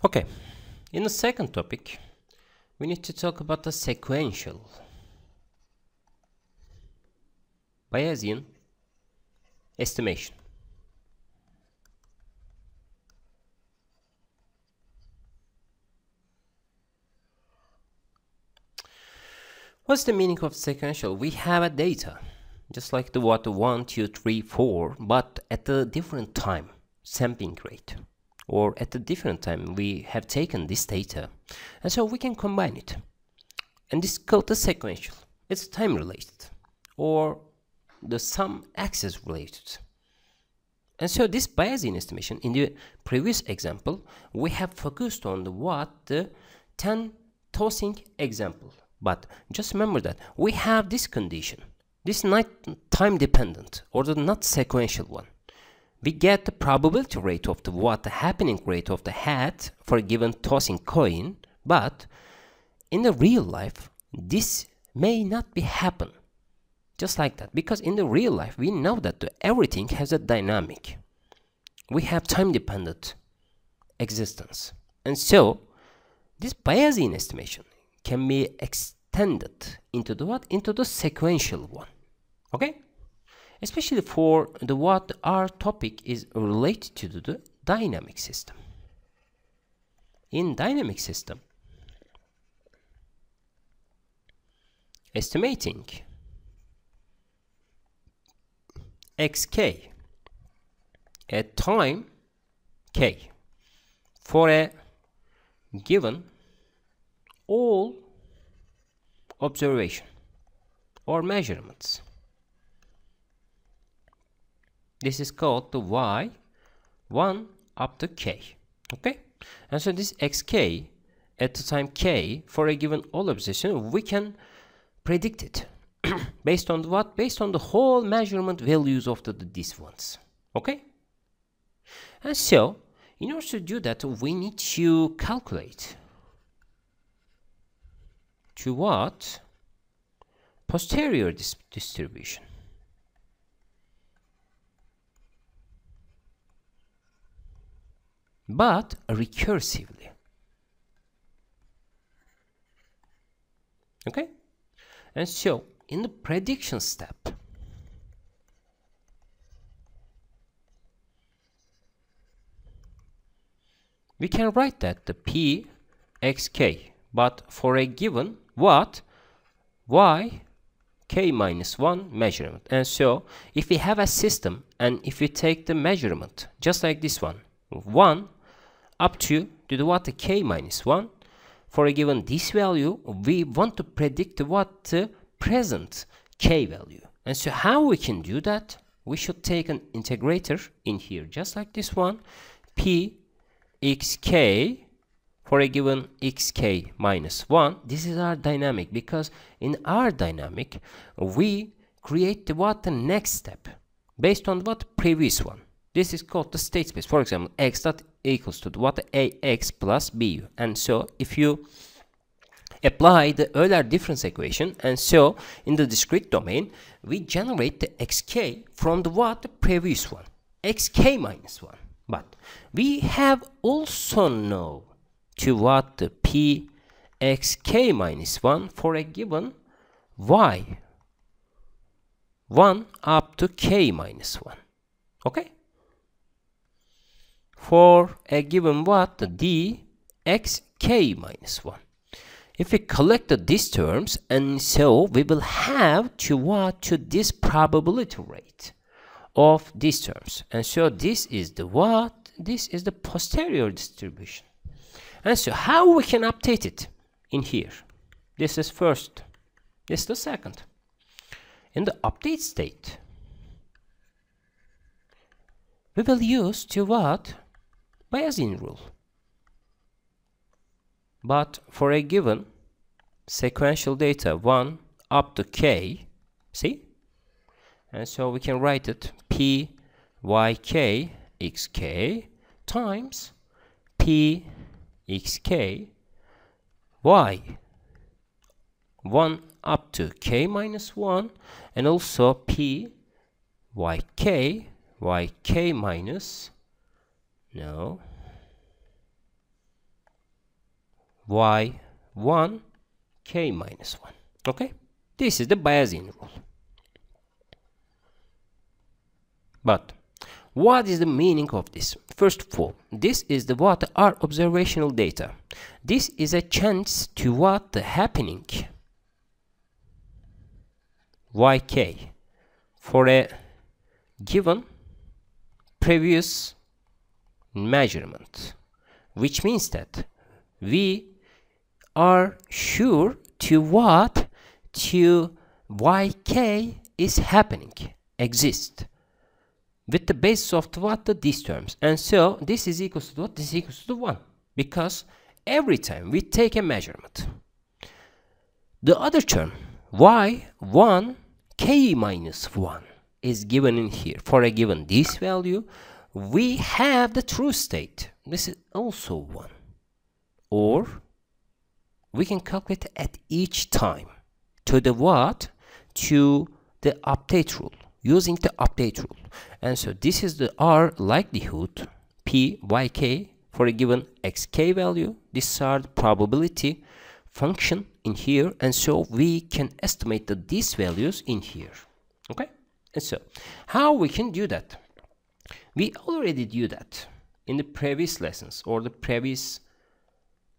Okay, in the second topic, we need to talk about the sequential Bayesian estimation. What's the meaning of sequential? We have a data, just like the 1, 2, 3, 4, but at a different time, sampling rate. Or at a different time, we have taken this data, and so we can combine it. And this is called the sequential. It's time related, or the sum axis related. And so this Bayesian estimation, in the previous example, we have focused on the 10 tossing example. But just remember that we have this condition. This is not time dependent, or the not sequential one. We get the probability rate of the happening rate of the hat for a given tossing coin, but in the real life, this may not be happen. Just like that, because in the real life, we know that everything has a dynamic. We have time-dependent existence. And so, this Bayesian estimation can be extended into the sequential one. Okay? Especially for what our topic is related to the dynamic system. In dynamic system, estimating xk at time k for a given all observation or measurements. This is called the y1 up to k. Okay? And so this xk at the time k for a given all observation, we can predict it based on what? Based on the whole measurement values of these ones. Okay? And so, in order to do that, we need to calculate to what? Posterior distribution. But recursively. Okay? And so, in the prediction step, we can write that the p xk, but for a given what? Y k minus 1 measurement. And so, if we have a system, and if we take the measurement, just like this one, 1 up to the k minus 1, for a given this value, we want to predict what present k value. And so how we can do that? We should take an integrator in here, just like this one, p xk for a given xk minus 1. This is our dynamic, because in our dynamic, we create the next step based on previous one. This is called the state space. For example, x dot equals to ax plus bu. And so if you apply the Euler difference equation, and so in the discrete domain, we generate the xk from the previous one, xk minus 1. But we have also know to the p xk minus 1 for a given y 1 up to k minus 1. Okay? For a given d xk minus 1. If we collect these terms, and so we will have to this probability rate of these terms. And so this is this is the posterior distribution. And so how we can update it in here? This is first. This is the second. In the update state, we will use Bayesian rule. But for a given sequential data 1 up to k, see? And so we can write it p yk xk times p xk y 1 up to k minus 1, and also p yk minus y1 k minus 1. Okay, this is the Bayesian rule. But what is the meaning of this? First of all, this is the what are observational data. This is a chance to what the happening yk for a given previous measurement, which means that we are sure to what to yk is happening, exist, with the basis of the, what these terms. And so this is equals to what? This is equals to 1, because every time we take a measurement, the other term y1 k minus 1 is given in here. For a given this value, we have the true state. This is also 1. Or we can calculate at each time to the what? To the update rule, using the update rule. And so this is the R likelihood p yk for a given xk value. These are the probability function in here, and so we can estimate these values in here. Okay, and so how we can do that? We already do that in the previous lessons or the previous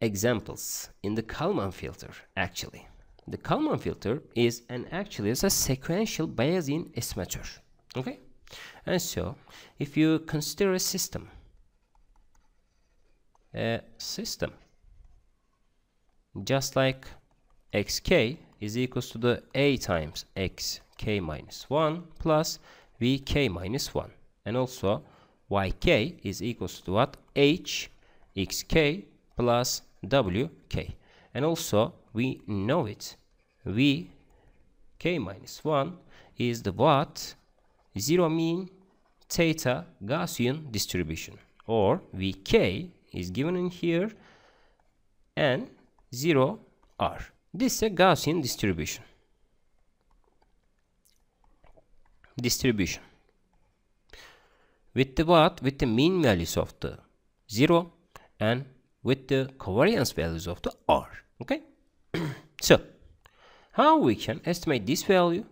examples in the Kalman filter. Actually, the Kalman filter is actually a sequential Bayesian estimator. Okay, and so if you consider a system just like xk is equals to the a times xk minus 1 plus vk minus 1, and also yk is equals to what? H xk plus wk, and also we know it, vk minus 1 is the what? Zero mean theta Gaussian distribution, or vk is given in here, and 0 r. This is a Gaussian distribution. With the what? With the mean values of the 0 and with the covariance values of the r. Okay. So how we can estimate this value?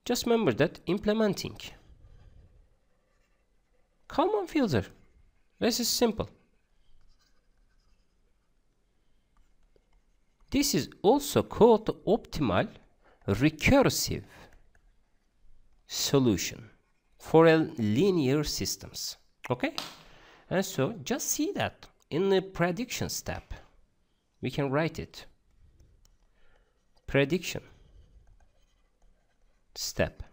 Just remember that implementing Kalman filter. This is simple. This is also called the optimal recursive solution for a linear systems. Okay, and so just see that in the prediction step we can write it. Prediction step.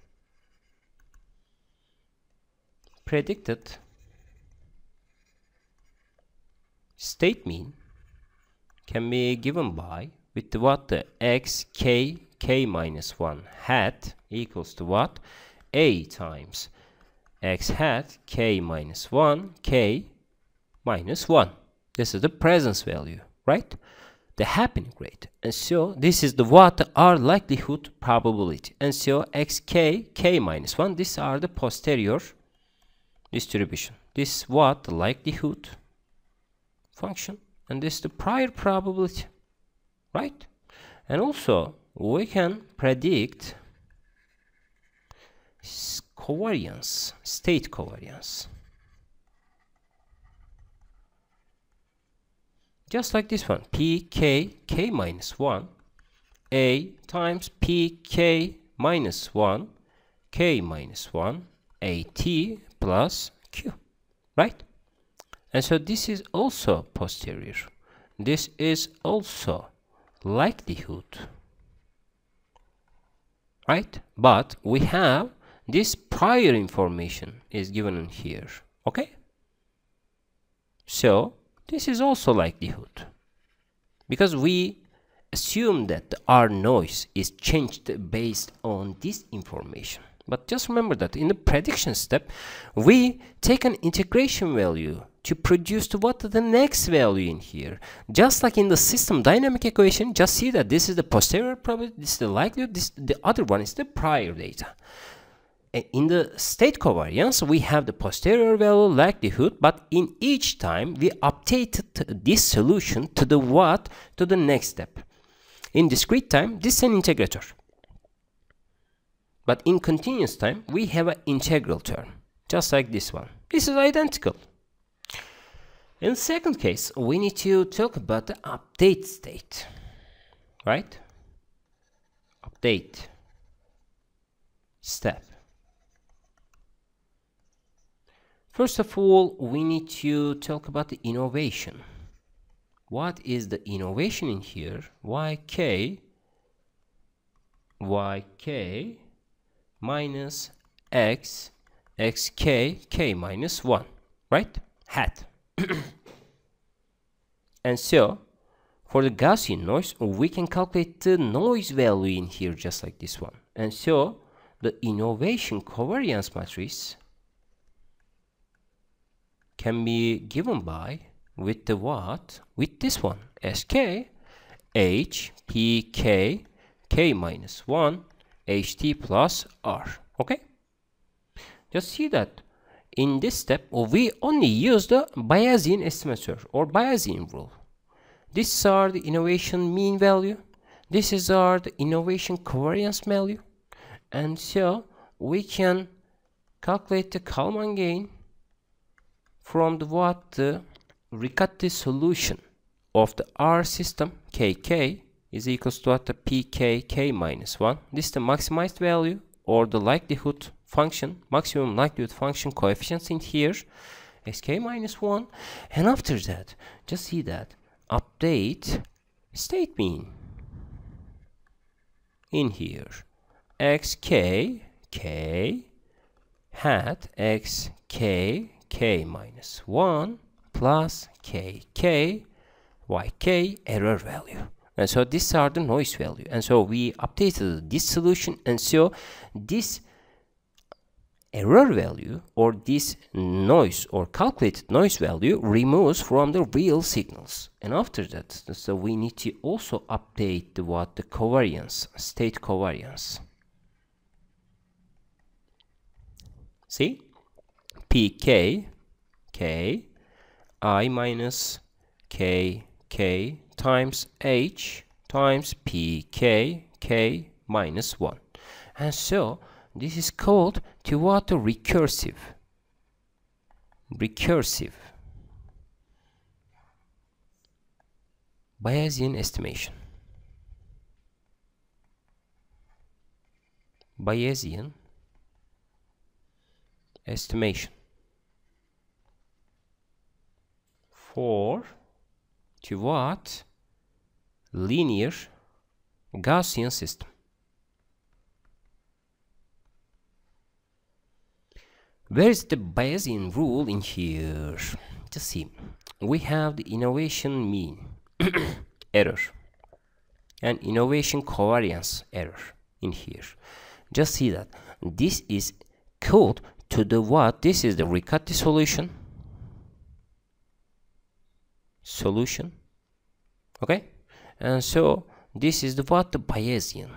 Predicted state mean can be given by with the what? The xk k minus 1 hat equals to what? A times x hat k minus 1 k minus 1. This is the presence value, right? The happening rate. And so this is the what? R likelihood probability. And so xk k minus 1, these are the posterior distribution. This is what? The likelihood function. And this is the prior probability, right? And also we can predict covariance, state covariance, just like this one, pk k minus 1 a times pk minus 1 k minus 1 at plus q, right? And so this is also posterior. This is also likelihood, right? But we have this prior information is given in here. Okay, so this is also likelihood, because we assume that the R noise is changed based on this information. But just remember that in the prediction step we take an integration value to produce to what? The next value in here. Just like in the system dynamic equation, just see that this is the posterior probability, this is the likelihood, this the other one is the prior data. in the state covariance, we have the posterior value likelihood, but in each time we updated this solution to the what? To the next step. In discrete time, this is an integrator. But in continuous time, we have an integral term, just like this one. This is identical. In the second case, we need to talk about the update state, right? Update step. First of all, we need to talk about the innovation. What is the innovation in here? Yk minus x, xk, k minus 1, right? Hat. And so, for the Gaussian noise, we can calculate the noise value in here just like this one. And so, the innovation covariance matrix can be given by with the what? With this one, sk h p k k minus 1 ht plus r. Okay, just see that in this step we only use the Bayesian estimator or Bayesian rule. These are the innovation mean value, this is our the innovation covariance value, and so we can calculate the Kalman gain from the what? The Riccati solution of the R system kk is equals to what? The pk k minus 1. This is the maximized value or the likelihood function, maximum likelihood function coefficients in here, sk minus 1. And after that, just see that update state mean in here, xk k hat xk k minus 1 plus kk yk error value. And so these are the noise value. And so we updated this solution, and so this error value or this noise or calculated noise value removes from the real signals. And after that, so we need to also update the what? The covariance, state covariance. See? pk k I minus k k times h times pk k minus 1. And so this is called to what? A recursive Bayesian estimation. Bayesian estimation for to what? Linear Gaussian system. Where is the Bayesian rule in here? Just see, we have the innovation mean error and innovation covariance error in here. Just see that this is code to the what? This is the Riccati solution, okay? And so this is the what? The Bayesian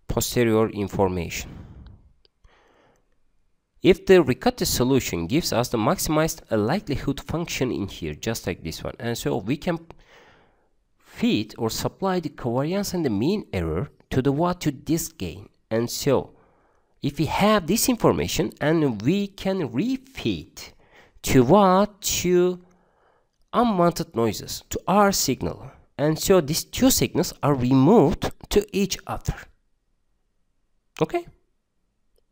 posterior information. If the Riccati solution gives us the maximized likelihood function in here, just like this one, and so we can feed or supply the covariance and the mean error to the what? To this gain. And so if we have this information, and we can refeed to what? To unwanted noises, to our signal, and so these two signals are removed to each other. Okay,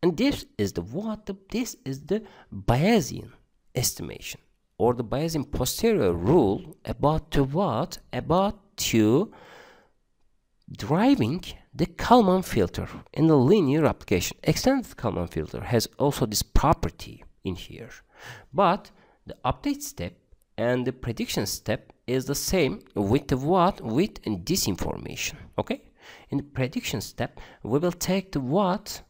and this is the what? This is the Bayesian estimation or the Bayesian posterior rule about to what? About to driving the Kalman filter in the linear application. Extended Kalman filter has also this property in here, but the update step and the prediction step is the same with the what? With this information. Okay, in the prediction step we will take the what?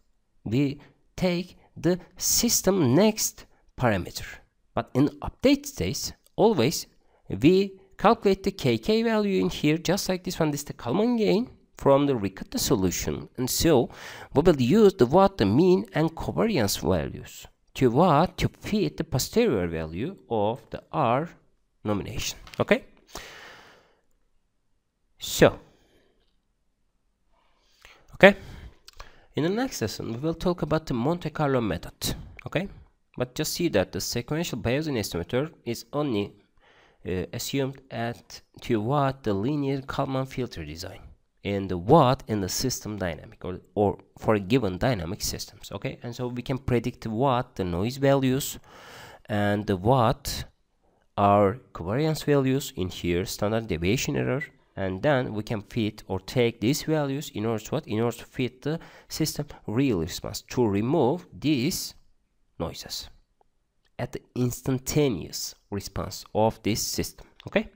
We take the system next parameter, but in update stage always we calculate the kk value in here, just like this one. This is the Kalman gain, from the Ricotta solution, and so we will use the mean and covariance values to fit the posterior value of the R nomination. Okay, so in the next lesson we will talk about the Monte Carlo method. Okay, but just see that the sequential Bayesian estimator is only assumed at the linear Kalman filter design and in the system dynamic or for a given dynamic systems. Okay, and so we can predict the noise values and what are covariance values in here, standard deviation error, and then we can fit or take these values in order to fit the system real response to remove these noises at the instantaneous response of this system. Okay.